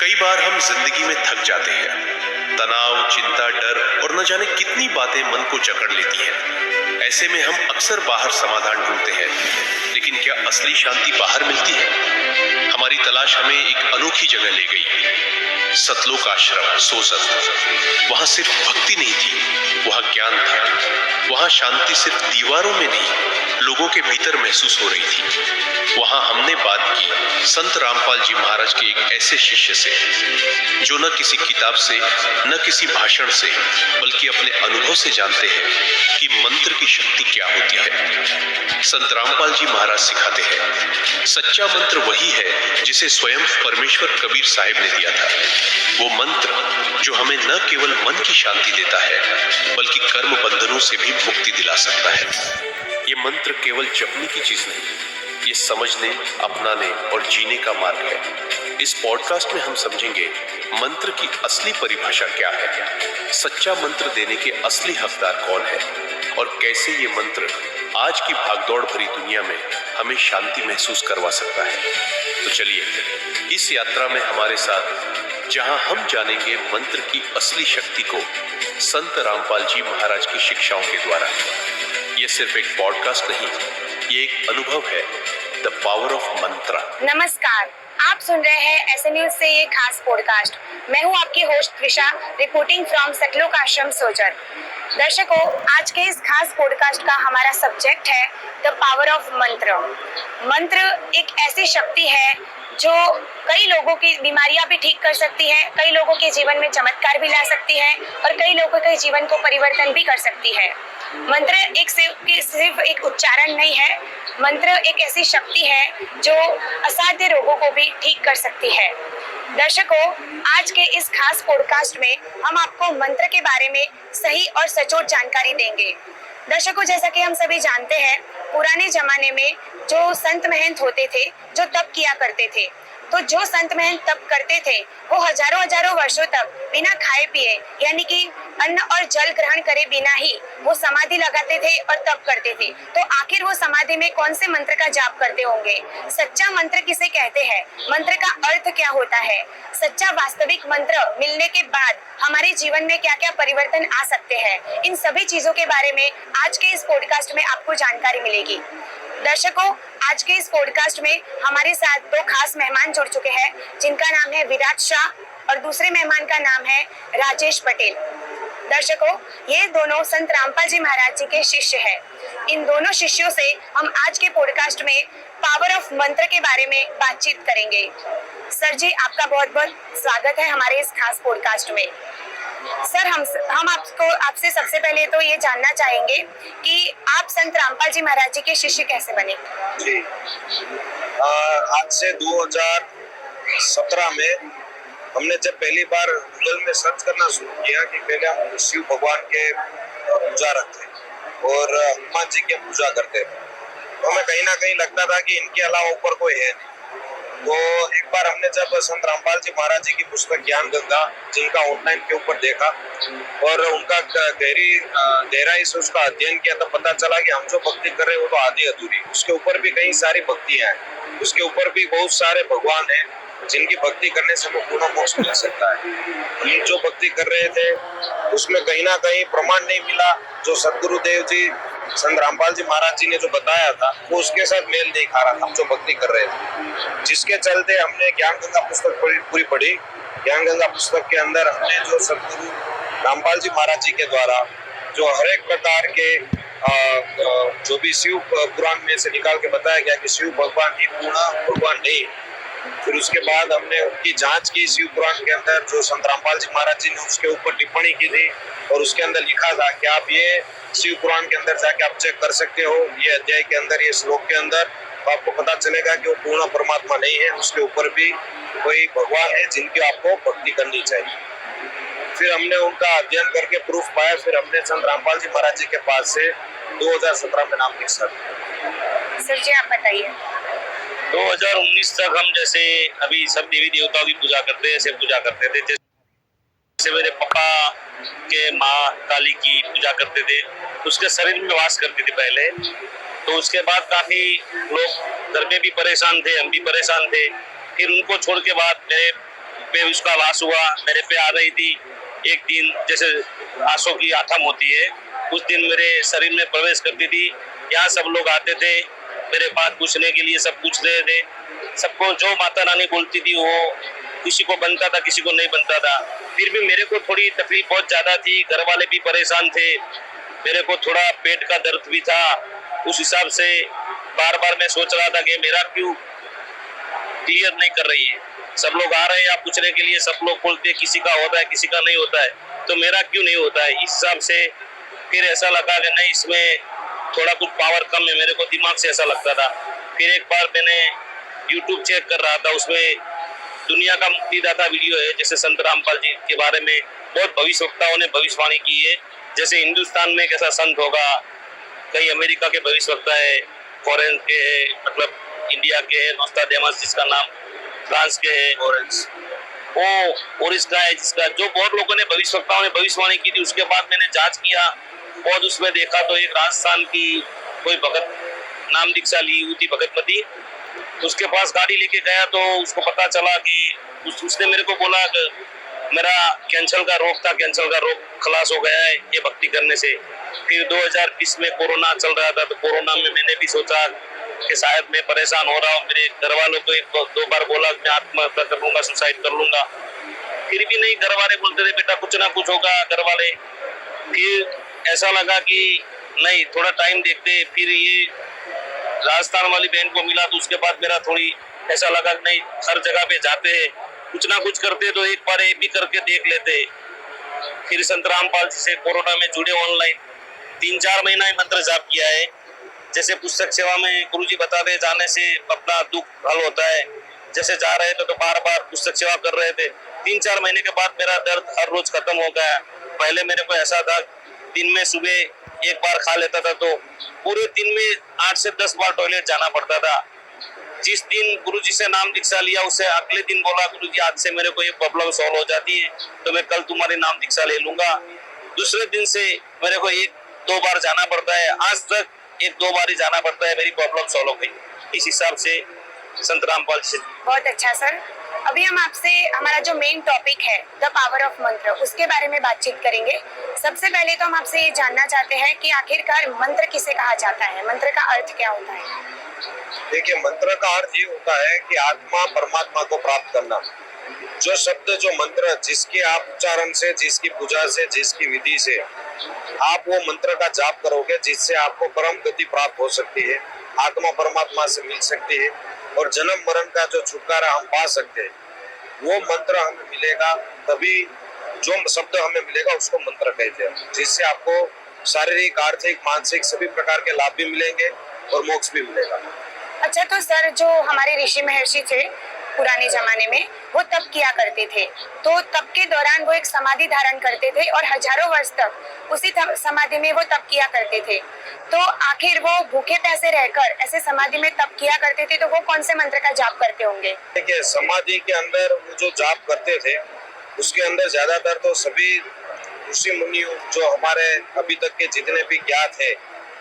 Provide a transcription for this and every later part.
कई बार हम जिंदगी में थक जाते हैं। तनाव, चिंता, डर और न जाने कितनी बातें मन को जकड़ लेती हैं। ऐसे में हम अक्सर बाहर समाधान ढूंढते हैं, लेकिन क्या असली शांति बाहर मिलती है? हमारी तलाश हमें एक अनोखी जगह ले गई। सतलोक आश्रम, सोसत। वहां सिर्फ भक्ति नहीं थी, वहां ज्ञान था। वहां शांति सिर्फ दीवारों में नहीं, लोगों के भीतर महसूस हो रही थी। वहां हमने बात की संत रामपाल जी महाराज के एक ऐसे शिष्य से जो न किसी किताब से, न किसी भाषण से, बल्कि अपने अनुभव से जानते हैं कि मंत्र की शक्ति क्या होती है। संत रामपाल जी महाराज सिखाते हैं, सच्चा मंत्र वही है जिसे स्वयं परमेश्वर कबीर साहिब ने दिया था। वो मंत्र जो हमें न केवल मन की शांति देता है, बल्कि कर्म बंधनों से भी मुक्ति दिला सकता है। ये मंत्र केवल जपने की चीज नहीं, ये समझने, अपनाने और जीने का मार्ग है। इस पॉडकास्ट में हम समझेंगे मंत्र की असली परिभाषा क्या है, सच्चा मंत्र देने के असली हकदार कौन है, और कैसे ये मंत्र आज की भागदौड़ भरी दुनिया में हमें शांति महसूस करवा सकता है। तो चलिए इस यात्रा में हमारे साथ, जहां हम जानेंगे मंत्र की असली शक्ति को संत रामपाल जी महाराज की शिक्षाओं के द्वारा। ये सिर्फ एक पॉडकास्ट नहीं, ये एक अनुभव है, द पावर ऑफ मंत्रा। नमस्कार, आप सुन रहे हैं ऐसे न्यूज से ये खास पॉडकास्ट। मैं हूं आपकी होस्ट त्रिशा, रिपोर्टिंग फ्रॉम सतलोक आश्रम सोजत। दर्शकों, आज के इस खास पॉडकास्ट का हमारा सब्जेक्ट है द पावर ऑफ मंत्र। मंत्र एक ऐसी शक्ति है जो कई लोगों की बीमारियां भी ठीक कर सकती है, कई लोगों के जीवन में चमत्कार भी ला सकती है और कई लोगों के जीवन को परिवर्तन भी कर सकती है। मंत्र सिर्फ एक उच्चारण नहीं है, मंत्र एक ऐसी शक्ति है जो असाध्य रोगों को भी ठीक कर सकती है। दर्शकों, आज के इस खास पॉडकास्ट में हम आपको मंत्र के बारे में सही और सचोट जानकारी देंगे। दर्शकों, जैसा कि हम सभी जानते हैं, पुराने जमाने में जो संत महंत होते थे, जो तप किया करते थे, तो जो संत महंत तप करते थे वो हजारों वर्षों तक बिना खाए पिए, यानी कि अन्न और जल ग्रहण करे बिना ही वो समाधि लगाते थे और तप करते थे। तो आखिर वो समाधि में कौन से मंत्र का जाप करते होंगे? सच्चा मंत्र किसे कहते हैं? मंत्र का अर्थ क्या होता है? सच्चा वास्तविक मंत्र मिलने के बाद हमारे जीवन में क्या क्या परिवर्तन आ सकते हैं? इन सभी चीजों के बारे में आज के इस पॉडकास्ट में आपको जानकारी मिलेगी। दर्शकों, आज के इस पॉडकास्ट में हमारे साथ दो खास मेहमान जुड़ चुके हैं, जिनका नाम है विराट शाह और दूसरे मेहमान का नाम है राजेश पटेल। दर्शकों, ये दोनों संत रामपाल जी महाराज जी के शिष्य हैं। इन दोनों शिष्यों से हम आज के पॉडकास्ट में पावर ऑफ मंत्र के बारे में बातचीत करेंगे। सर जी, आपका बहुत बहुत स्वागत है हमारे इस खास पॉडकास्ट में। सर, हम आपसे सबसे पहले तो ये जानना चाहेंगे कि आप संत रामपाल जी महाराज जी के शिष्य कैसे बने? जी, आज से 2017 में हमने जब पहली बार गूगल में सर्च करना शुरू किया कि पहले हम शिव भगवान के पूजा रखते और हनुमान जी की पूजा करते, तो हमें कहीं ना कहीं लगता था कि इनके अलावा ऊपर कोई है नहीं। तो एक बार हमने जब संत रामपाल जी महाराज जी की पुस्तक ज्ञान गंगा, जिनका ऑनलाइन के ऊपर देखा और उनका गहराई से उसका अध्ययन किया, तो पता चला कि हम जो भक्ति कर रहे हैं वो तो आधी अधूरी, उसके ऊपर भी कई सारी भक्तियां हैं, उसके ऊपर भी बहुत सारे भगवान हैं जिनकी भक्ति करने से हमें पूर्ण मोक्ष मिल सकता है। हम जो भक्ति कर रहे थे उसमें कहीं ना कहीं प्रमाण नहीं मिला। जो सदगुरुदेव जी, संत रामपाल जी महाराज जी ने जो बताया था वो उसके साथ मेल नहीं खा रहा था, हम जो भक्ति कर रहे थे। जिसके चलते हमने ज्ञान गंगा पुस्तक पूरी पढ़ी। ज्ञान गंगा पुस्तक के अंदर हमने जो सदगुरु रामपाल जी महाराज जी के द्वारा जो हर एक प्रकार के जो भी शिव पुराण में से निकाल के बताया गया कि शिव भगवान ही पूर्ण भगवान नहीं। फिर उसके बाद हमने उनकी जांच की शिव पुराण के अंदर, जो संत रामपाल जी महाराज जी ने उसके ऊपर टिप्पणी की थी और उसके अंदर लिखा था कि आप ये शिव पुराण के अंदर जाके आप चेक कर सकते हो, ये अध्याय के अंदर, ये श्लोक के अंदर, तो आपको पता चलेगा कि वो पूर्ण परमात्मा नहीं है, उसके ऊपर भी कोई भगवान है जिनकी आपको भक्ति करनी चाहिए। फिर हमने उनका अध्ययन करके प्रूफ पाया। फिर हमने संत रामपाल जी महाराज जी के पास से 2017 में नाम लिखा। सर जी, आप बताइए। 2019 तक हम जैसे अभी सब देवी देवताओं की पूजा करते हैं, ऐसे पूजा करते थे। जैसे मेरे पापा के माँ काली की पूजा करते थे, उसके शरीर में वास करती थी पहले। तो उसके बाद काफी लोग घर में भी परेशान थे, हम भी परेशान थे। फिर उनको छोड़ के बाद मेरे पे उसका वास हुआ, मेरे पे आ रही थी। एक दिन जैसे आंसू की आठम होती है, उस दिन मेरे शरीर में प्रवेश करती थी। यहाँ सब लोग आते थे मेरे बात पूछने के लिए, सब पूछ रहे थे। सबको जो माता रानी बोलती थी वो किसी को बनता था, किसी को नहीं बनता था। फिर भी मेरे को थोड़ी तकलीफ बहुत ज्यादा थी, घर वाले भी परेशान थे, मेरे को थोड़ा पेट का दर्द भी था। उस हिसाब से बार बार मैं सोच रहा था कि मेरा क्यों क्लियर नहीं कर रही है। सब लोग आ रहे हैं आप पूछने के लिए, सब लोग बोलते हैं किसी का होता है किसी का नहीं होता है, तो मेरा क्यों नहीं होता है। इस हिसाब से फिर ऐसा लगा कि नहीं, इसमें थोड़ा कुछ पावर कम है, मेरे को दिमाग से ऐसा लगता था। फिर एक बार मैंने यूट्यूब चेक कर रहा था, उसमें दुनिया का मुक्तिदाता वीडियो है, जैसे संत रामपाल जी के बारे में बहुत भविष्यवक्ताओं ने भविष्यवाणी की है। जैसे हिंदुस्तान में कैसा संत होगा, कई अमेरिका के भविष्यवक्ता है, फॉरेन के है, मतलब इंडिया के है नोस्ट्राडेमस जिसका नाम, फ्रांस के है वो, और इसका है जिसका, जो बहुत लोगों ने भविष्यवक्ताओं ने भविष्यवाणी की थी। उसके बाद मैंने जांच किया और उसमें देखा तो एक राजस्थान की कोई भगत नाम दीक्षा ली हुई थी, भगतमती। उसके पास गाड़ी लेके गया तो उसको पता चला कि उसने मेरे को बोला कि मेरा कैंसर का रोग था, कैंसर का रोग खलास हो गया है ये भक्ति करने से। फिर 2020 में कोरोना चल रहा था, तो कोरोना में मैंने भी सोचा कि शायद मैं परेशान हो रहा हूँ। मेरे घर वालों को एक दो बार बोला मैं आत्महत्या कर लूंगा, सुसाइड कर लूंगा, फिर भी नहीं, घर वाले बोलते थे बेटा कुछ ना कुछ होगा, घर वाले। फिर ऐसा लगा कि नहीं, थोड़ा टाइम देखते। फिर ये राजस्थान वाली बहन को मिला तो उसके बाद मेरा थोड़ी ऐसा लगा कि नहीं, हर जगह पे जाते हैं कुछ ना कुछ करते, तो एक बार ये भी करके देख लेते। फिर संत रामपाल जी से कोरोना में जुड़े, ऑनलाइन 3-4 महीना मंत्र जाप किया है। जैसे पुस्तक सेवा में गुरुजी बताते जाने से अपना दुख हल होता है, जैसे जा रहे थे तो बार बार पुस्तक सेवा कर रहे थे। 3-4 महीने के बाद मेरा दर्द हर रोज खत्म हो गया। पहले मेरे को ऐसा था, दिन में सुबह एक बार खा लेता था तो पूरे दिन में 8 से 10 बार टॉयलेट जाना पड़ता था। जिस दिन गुरुजी से नाम दीक्षा लिया उससे अगले दिन बोला गुरुजी आज से मेरे को ये प्रॉब्लम सॉल्व हो जाती है, तो मैं कल तुम्हारी नाम दीक्षा ले लूंगा। दूसरे दिन से मेरे को 1-2 बार जाना पड़ता है, आज तक 1-2 बार ही जाना पड़ता है, मेरी प्रॉब्लम सॉल्व हो गई। इस हिसाब से संत रामपाल जी। बहुत अच्छा सर, अभी हम आपसे हमारा जो मेन टॉपिक है द पावर ऑफ मंत्र, उसके बारे में बातचीत करेंगे। सबसे पहले तो हम आपसे ये जानना चाहते हैं कि आखिरकार मंत्र किसे कहा जाता है, मंत्र का अर्थ क्या होता है। देखिए, मंत्र का अर्थ ये होता है कि आत्मा परमात्मा को प्राप्त करना। जो शब्द, जो मंत्र, जिसके आप उच्चारण से, जिसकी पूजा से, जिसकी विधि से आप वो मंत्र का जाप करोगे, जिससे आपको परम गति प्राप्त हो सकती है, आत्मा परमात्मा से मिल सकती है और जन्म मरण का जो छुटकारा हम पा सकते हैं, वो मंत्र हमें मिलेगा। तभी जो शब्द हमें मिलेगा उसको मंत्र कहते हैं, जिससे आपको शारीरिक, आर्थिक, मानसिक सभी प्रकार के लाभ भी मिलेंगे और मोक्ष भी मिलेगा। अच्छा, तो सर जो हमारे ऋषि महर्षि थे पुराने जमाने में, वो तप किया करते थे, तो तप के दौरान वो एक समाधि धारण करते थे और हजारों वर्ष तक उसी समाधि में वो तप किया करते थे। तो आखिर वो भूखे प्यासे रहकर ऐसे समाधि में तप किया करते थे, तो वो कौन से मंत्र का जाप करते होंगे। देखिए, समाधि के अंदर वो जो जाप करते थे उसके अंदर ज्यादातर तो सभी ऋषि मुनि जो हमारे अभी तक के जितने भी ज्ञात है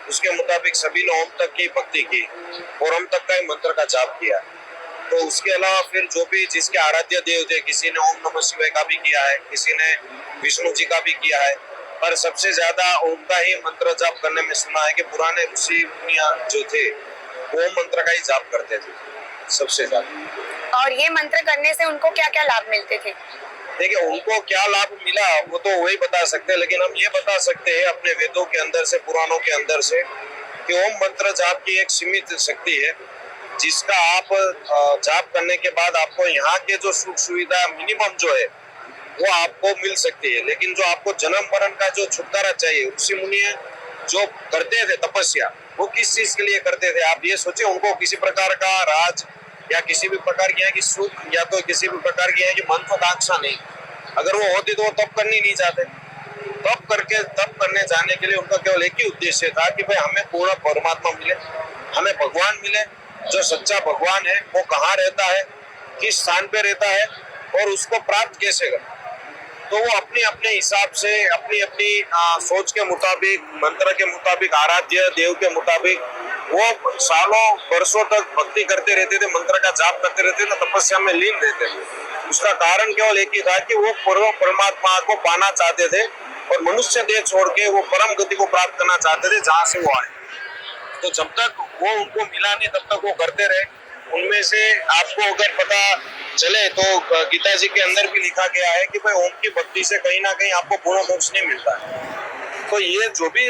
उसके मुताबिक सभी ने ओम तक की भक्ति की और ओम तक का ही मंत्र का जाप किया। तो उसके अलावा फिर जो भी जिसके आराध्य देव थे, किसी ने ओम नमः शिवाय का भी किया है, किसी ने विष्णु जी का भी किया है, पर सबसे ज्यादा ओम का ही मंत्र जाप करने में सुना है कि पुराने ऋषि मुनिया जो थे वो ओम मंत्र का ही जाप करते थे सबसे ज्यादा। और ये मंत्र करने से उनको क्या क्या लाभ मिलते थे। देखिए, उनको क्या लाभ मिला वो तो वही बता सकते हैं, लेकिन हम ये बता सकते हैं अपने वेदों के अंदर से, पुराणों के अंदर से, कि ओम मंत्र जाप की एक सीमित शक्ति है, जिसका आप जाप करने के बाद आपको यहाँ के जो सुख सुविधा मिनिमम जो है वो आपको मिल सकती है। लेकिन जो आपको जन्म मरण का जो छुटकारा चाहिए, ऋषि मुनि जो करते थे तपस्या, वो किस चीज के लिए करते थे आप ये सोचिए। उनको किसी प्रकार का राज या किसी भी प्रकार की है कि सुख या तो किसी भी प्रकार की है कि महत्वाकांक्षा नहीं, अगर वो होती तो वो तप करने नहीं जाते। तप करने जाने के लिए उनका केवल एक ही उद्देश्य था कि भाई हमें पूर्ण परमात्मा मिले, हमें भगवान मिले। जो सच्चा भगवान है वो कहाँ रहता है, किस स्थान पे रहता है और उसको प्राप्त कैसे करें। तो वो अपने अपने हिसाब से, अपनी अपनी सोच के मुताबिक, मंत्र के मुताबिक, आराध्य देव के मुताबिक वो सालों वर्षों तक भक्ति करते रहते थे, मंत्र का जाप करते रहते थे, तपस्या में लीन रहते थे। उसका कारण केवल एक ही था कि वो परमात्मा को पाना चाहते थे और मनुष्य देह छोड़ के वो परम गति को प्राप्त करना चाहते थे जहाँ से वो आए। तो जब तक वो उनको मिला नहीं तब तक वो करते रहे। उनमें से आपको अगर पता चले तो गीता जी के अंदर भी लिखा गया है कि भाई ओम की भक्ति से कहीं ना कहीं आपको पूर्ण मोक्ष नहीं मिलता है। तो ये जो भी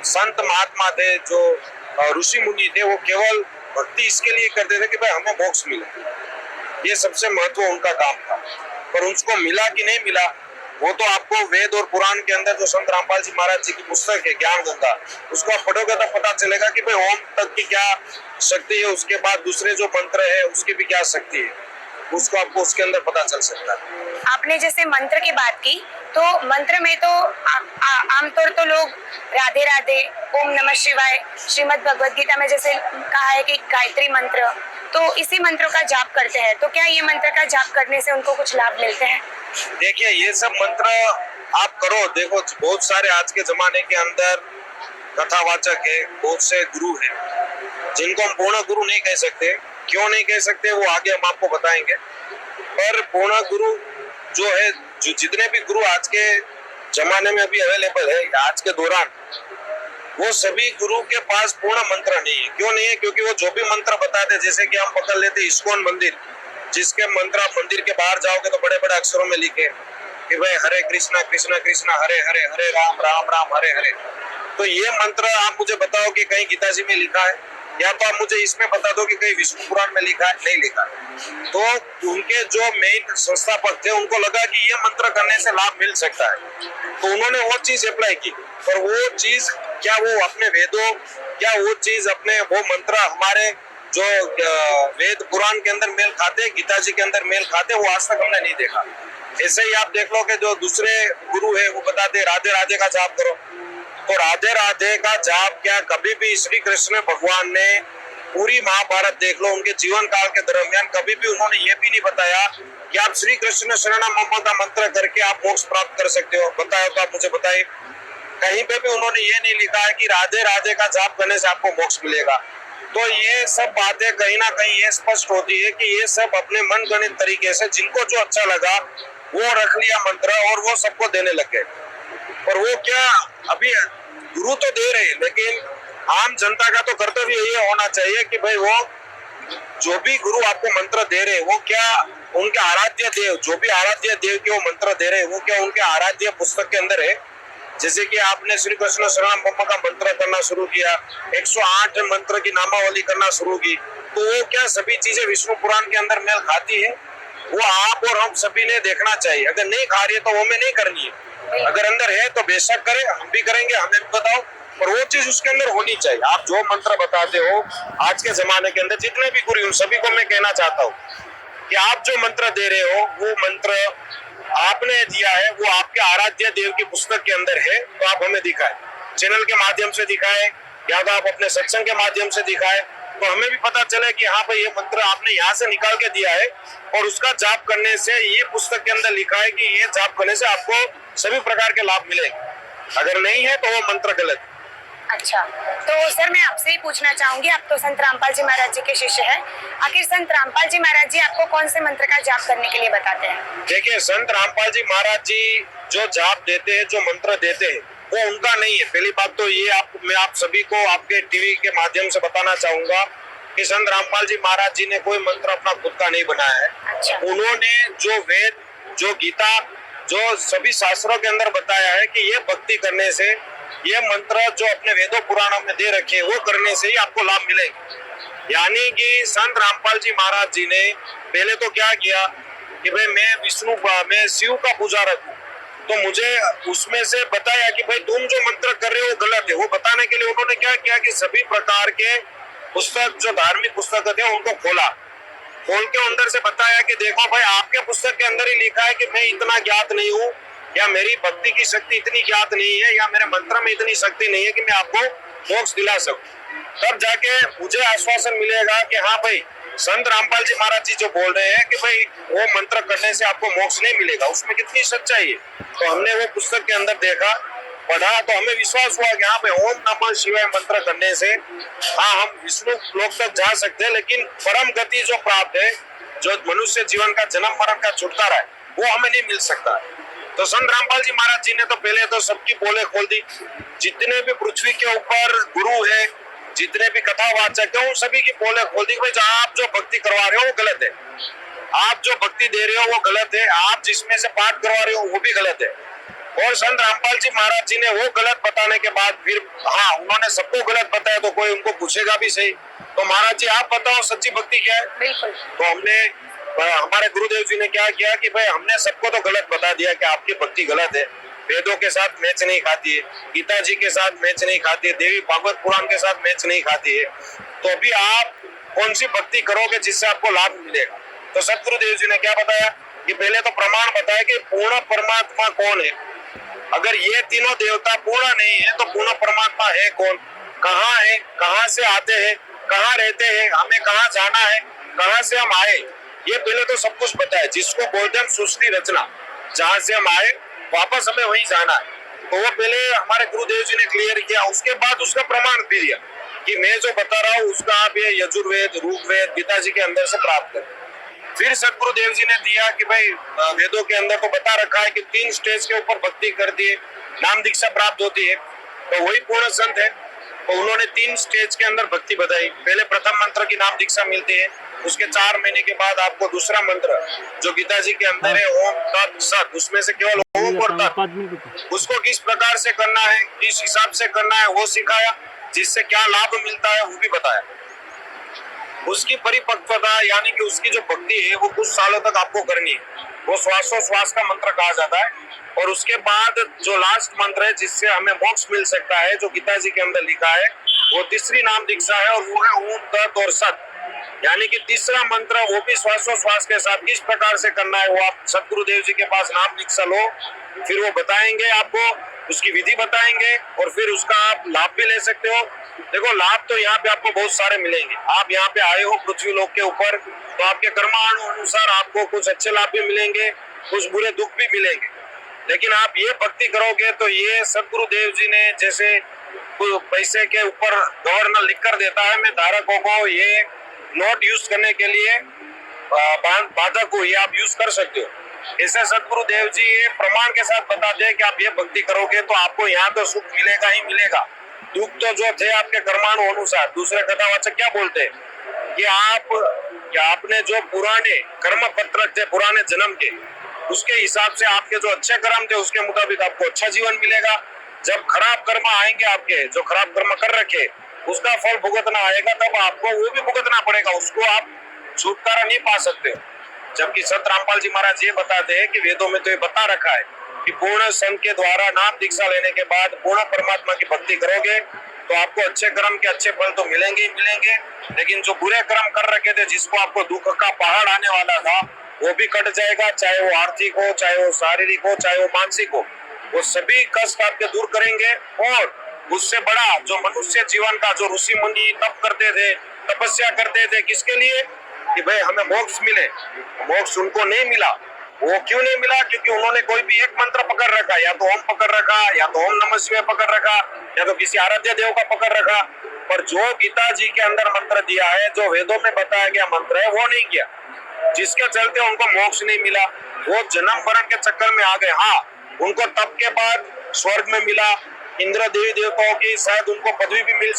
संत महात्मा थे, जो ऋषि मुनि थे, वो केवल भक्ति इसके लिए करते थे कि भाई हमें मोक्ष मिले। ये सबसे महत्व उनका काम था। पर उसको मिला कि नहीं मिला वो तो आपको वेद और पुराण के अंदर जो संत रामपाल जी महाराज जी की पुस्तक है ज्ञान गंगा, उसको आप पढ़ोगे तो पता चलेगा कि भाई ओम तक की क्या शक्ति है, उसके बाद दूसरे जो मंत्र है उसकी भी क्या शक्ति है, उसको आपको उसके अंदर पता चल सकता है। आपने जैसे मंत्र की बात की, तो मंत्र में तो आमतौर तो लोग राधे राधे, ओम नमः शिवाय, श्रीमद् भगवद गीता में जैसे कहा है कि गायत्री मंत्र, तो इसी मंत्रों का जाप करते हैं। तो क्या ये मंत्र का जाप करने से उनको कुछ लाभ मिलते हैं? देखिए ये सब मंत्र आप करो, देखो बहुत सारे आज के जमाने के अंदर कथावाचक है, बहुत से गुरु हैं जिनको हम पूर्ण गुरु नहीं कह सकते। क्यों नहीं कह सकते वो आगे हम आपको बताएंगे। पर पूर्ण गुरु जो है, जो जितने भी गुरु आज के जमाने में अभी अवेलेबल है आज के दौरान, वो सभी गुरु के पास पूर्ण मंत्र नहीं है। क्यों नहीं है? क्योंकि वो जो भी मंत्र बताते, जैसे कि हम पकड़ लेते इस्कॉन मंदिर, जिसके मंत्र आप मंदिर के बाहर जाओगे तो बड़े बड़े अक्षरों में लिखे कि भाई हरे कृष्णा कृष्णा कृष्णा हरे हरे, हरे राम राम राम हरे हरे। तो ये मंत्र आप मुझे बताओ कि कहीं गीता जी में लिखा है, या तो आप मुझे इसमें बता दो कि कहीं विष्णु पुराण में लिखा है, नहीं लिखा। तो उनके जो मेन संस्थापक थे उनको लगा कि ये मंत्र करने से लाभ मिल सकता है, तो उन्होंने वो चीज अप्लाई की। पर वो चीज क्या वो अपने वेदों, क्या वो चीज अपने वो मंत्र हमारे जो वेद पुराण के अंदर मेल खाते, गीता जी के अंदर मेल खाते, वो आज तक हमने नहीं देखा। ऐसे ही आप देख लो कि जो दूसरे गुरु है वो बताते राधे राधे का जाप करो, तो राधे राधे का जाप क्या कभी भी श्री कृष्ण भगवान ने, पूरी महाभारत देख लो, उनके जीवन काल के दरमियान कभी भी उन्होंने ये भी नहीं बताया कि आप श्री कृष्ण शरणम मम का मंत्र करके आप मोक्ष प्राप्त कर सकते हो। बताया तो आप मुझे बताइए, कहीं पे भी उन्होंने ये नहीं लिखा है कि राधे राधे का जाप करने से आपको मोक्ष मिलेगा। तो ये सब बातें कहीं ना कहीं ये स्पष्ट होती है कि ये सब अपने मन गणित तरीके से जिनको जो अच्छा लगा वो रख लिया मंत्र और वो सबको देने लग गए। और वो क्या, अभी गुरु तो दे रहे हैं, लेकिन आम जनता का तो कर्तव्य ये होना चाहिए कि भाई वो जो भी गुरु आपको मंत्र दे रहे हैं वो क्या उनके आराध्य देव, जो भी आराध्य देव के वो मंत्र दे रहे हैं वो क्या उनके आराध्य पुस्तक के अंदर है। जैसे कि आपने श्री कृष्ण शरणम मम का मंत्र करना शुरू किया, 108 मंत्र की नामावली करना शुरू की, तो वो क्या सभी चीजें विष्णु पुराण के अंदर मेल खाती है? वो आप और हम सभी ने देखना चाहिए। अगर नहीं खा रही है तो वो हमें नहीं करनी है, अगर अंदर है तो बेशक करें, हम भी करेंगे, हमें भी बताओ, पर वो चीज उसके अंदर होनी चाहिए। आप जो मंत्र बताते हो आज के जमाने के अंदर जितने भी गुरु उन सभी को मैं कहना चाहता हूँ कि आप जो मंत्र दे रहे हो वो मंत्र आपने दिया है, वो आपके आराध्य देव की पुस्तक के अंदर है, तो आप हमें दिखाएं, चैनल के माध्यम से दिखाएं या तो आप अपने सत्संग के माध्यम से दिखाएं, तो हमें भी पता चले कि हाँ भाई ये मंत्र आपने यहाँ से निकाल के दिया है और उसका जाप करने से ये पुस्तक के अंदर लिखा है कि ये जाप करने से आपको सभी प्रकार के लाभ मिलेंगे। अगर नहीं है तो वो मंत्र गलत है। अच्छा, तो सर मैं आपसे ही पूछना चाहूंगी, आप तो संत रामपाल जी महाराज जी के शिष्य हैं, आखिर संत रामपाल जी महाराज जी आपको कौन से मंत्र का जाप करने के लिए बताते हैं? देखिए संत रामपाल जी महाराज जी जो जाप देते हैं, जो मंत्र देते हैं, वो उनका नहीं है। पहली बात तो ये मैं आप सभी को आपके टीवी के माध्यम से बताना चाहूंगा कि संत रामपाल जी महाराज जी ने कोई मंत्र अपना खुद का नहीं बनाया है। अच्छा। उन्होंने जो वेद, जो गीता, जो सभी शास्त्रों के अंदर बताया है कि ये भक्ति करने से, ये मंत्र जो अपने वेदों पुराणों में दे रखे हैं वो करने से ही आपको लाभ मिलेगा। यानी कि संत रामपाल जी महाराज जी ने पहले तो क्या किया कि भाई मैं शिव का पुजारक हूँ, तो मुझे उसमें से बताया कि भाई तुम जो मंत्र कर रहे हो वो गलत है। वो बताने के लिए उन्होंने क्या किया कि सभी प्रकार के पुस्तक, जो धार्मिक पुस्तक थे उनको खोल के अंदर से बताया कि देखो भाई आपके पुस्तक के अंदर ही लिखा है कि मैं इतना ज्ञात नहीं हूँ, या मेरी भक्ति की शक्ति इतनी ज्ञात नहीं है, या मेरे मंत्र में इतनी शक्ति नहीं है कि मैं आपको मोक्ष दिला सकूं। तब जाके मुझे आश्वासन मिलेगा कि हाँ भाई संत रामपाल जी महाराज जी जो बोल रहे हैं कि भाई वो मंत्र करने से आपको मोक्ष नहीं मिलेगा, उसमें कितनी सच्चाई है। तो हमने वो पुस्तक के अंदर देखा, पढ़ा, तो हमें विश्वास हुआ कि हाँ भाई ओम नमः शिवाय मंत्र करने से हाँ हम विष्णु लोक तक जा सकते हैं, लेकिन परम गति जो प्राप्त है जो मनुष्य जीवन का जन्म मरण का छुटकारा है वो हमें नहीं मिल सकता है। तो संत रामपाल जी महाराज जी ने तो पहले तो सबकी पोले खोल दी। जितने भी पृथ्वी के ऊपर गुरु है, जितने भी कथावाचक है, उन सभी की पोले खोल दी। भाई आप जो भक्ति करवा रहे हो वो गलत है, आप जो भक्ति दे रहे हो वो गलत है, आप जिसमें से पाठ करवा रहे हो वो भी गलत है। और संत रामपाल जी महाराज जी ने वो गलत बताने के बाद फिर हाँ उन्होंने सबको गलत बताया तो कोई उनको पूछेगा भी सही। तो महाराज जी आप बताओ सच्ची भक्ति क्या है। बिल्कुल। तो हमने हमारे गुरुदेव जी ने क्या किया कि भाई हमने सबको तो गलत बता दिया कि आपकी भक्ति गलत है, वेदों के साथ मैच नहीं खाती है, गीता जी के साथ मैच नहीं खाती है, देवी भागवत पुराण के साथ मैच नहीं खाती है। तो अभी आप कौन सी भक्ति करोगे जिससे आपको लाभ मिलेगा। तो सतगुरुदेव जी ने क्या बताया कि पहले तो प्रमाण बताया कि पूर्ण परमात्मा कौन है। अगर ये तीनों देवता पूर्ण नहीं है तो पूर्ण परमात्मा है कौन, कहाँ है, कहाँ से आते हैं, कहाँ रहते हैं, हमें कहाँ जाना है, कहाँ से हम आए, ये पहले तो सब कुछ बताया। जिसको बोलते हैं सृष्टि रचना, जहाँ से हम आए वापस हमें वहीं जाना है। तो वो पहले हमारे गुरुदेव जी ने क्लियर किया। उसके बाद उसका प्रमाण भी दिया कि मैं जो बता रहा हूँ उसका आप ये यजुर्वेद, रूपवेद, गीता जी के अंदर से प्राप्त करें। फिर सतगुरुदेव जी ने दिया कि भाई वेदों के अंदर तो बता रखा है कि 3 स्टेज के ऊपर भक्ति कर दिए नाम दीक्षा प्राप्त होती है, तो वही पूर्ण संत है। तो उन्होंने 3 स्टेज के अंदर भक्ति बताई। पहले प्रथम मंत्र की नाम दीक्षा मिलती है, उसके 4 महीने के बाद आपको दूसरा मंत्र जो गीता जी के अंदर है ओम तत् सत, उसमें से केवल ओम और तत्, उसको किस प्रकार से करना है, किस हिसाब से करना है वो सिखाया। जिससे क्या लाभ मिलता है वो भी बताया। उसकी परिपक्वता यानी कि उसकी जो भक्ति है वो कुछ सालों तक आपको करनी है, वो श्वासोश्वास का मंत्र कहा जाता है। और उसके बाद जो लास्ट मंत्र है जिससे हमें मोक्ष मिल सकता है, जो गीता जी के अंदर लिखा है, वो तीसरी नाम दीक्षा है और वो है ओम तत् और सत। यानी कि तीसरा मंत्र वो भी श्वासोश्वास के साथ किस प्रकार से करना है वो आप सतगुरुदेव जी के पास नाम दीक्षा लो, फिर वो बताएंगे आपको, उसकी विधि बताएंगे और फिर उसका आप लाभ भी ले सकते हो। देखो लाभ तो यहाँ पे आपको बहुत सारे मिलेंगे। आप यहाँ पे आए हो पृथ्वी लोक के ऊपर, तो आपके कर्माणु अनुसार आपको कुछ अच्छे लाभ भी मिलेंगे, कुछ बुरे दुख भी मिलेंगे। लेकिन आप ये भक्ति करोगे तो ये सतगुरुदेव जी ने जैसे पैसे के ऊपर गवर्नर लिख कर देता है, मैं धारकों को ये नोट यूज करने के लिए बाधक को ये आप यूज कर सकते हो। ऐसे सतगुरुदेव जी ये प्रमाण के साथ बताते हैं कि आप ये भक्ति करोगे तो आपको यहाँ तो सुख मिलेगा ही मिलेगा, दुख तो जो थे आपके कर्माणु अनुसार। दूसरे कथावाचक क्या बोलते हैं कि आपने जो पुराने कर्म पत्रक थे पुराने जन्म के, उसके हिसाब से आपके जो अच्छे कर्म थे उसके मुताबिक आपको अच्छा जीवन मिलेगा। जब खराब कर्म आएंगे आपके, जो खराब कर्म कर रखे उसका फल भुगतना आएगा, तब आपको वो भी भुगतना पड़ेगा, उसको आप छुटकारा नहीं पा सकते हो। जबकि संत रामपाल जी महाराज ये बताते हैं कि वेदों में तो ये बता रखा है कि पूर्ण संत के द्वारा नाम दीक्षा लेने के बाद पूर्ण परमात्मा की भक्ति करोगे तो आपको अच्छे कर्म के अच्छे फल तो मिलेंगे ही मिलेंगे, लेकिन जो बुरे कर्म कर रखे थे जिसको आपको दुख का पहाड़ आने वाला था वो भी कट जाएगा, चाहे वो आर्थिक हो, चाहे वो शारीरिक हो, चाहे वो मानसिक हो, वो सभी कष्ट आपके दूर करेंगे। और उससे बड़ा जो मनुष्य जीवन का जो ऋषि मुनि तप करते थे, तपस्या करते थे, किसके लिए कि भाई हमें मोक्ष मिले, मोक्ष उनको नहीं मिला। वो क्यों नहीं मिला? क्योंकि उन्होंने कोई भी एक मंत्र पकड़ रखा, या तो ओम पकड़ रखा, या तो ओम नमः शिवाय पकड़ रखा, या तो किसी आराध्य देव का पकड़ रखा। पर जो गीता जी के अंदर मंत्र दिया है, जो वेदों में बताया गया मंत्र है, वो नहीं किया, जिसके चलते उनको मोक्ष नहीं मिला। वो जन्म मरण के चक्कर में आ गए। हाँ, उनको तप के बाद स्वर्ग में मिला, इंद्र देवी देवताओं की शायद उनको पदवी भी मिल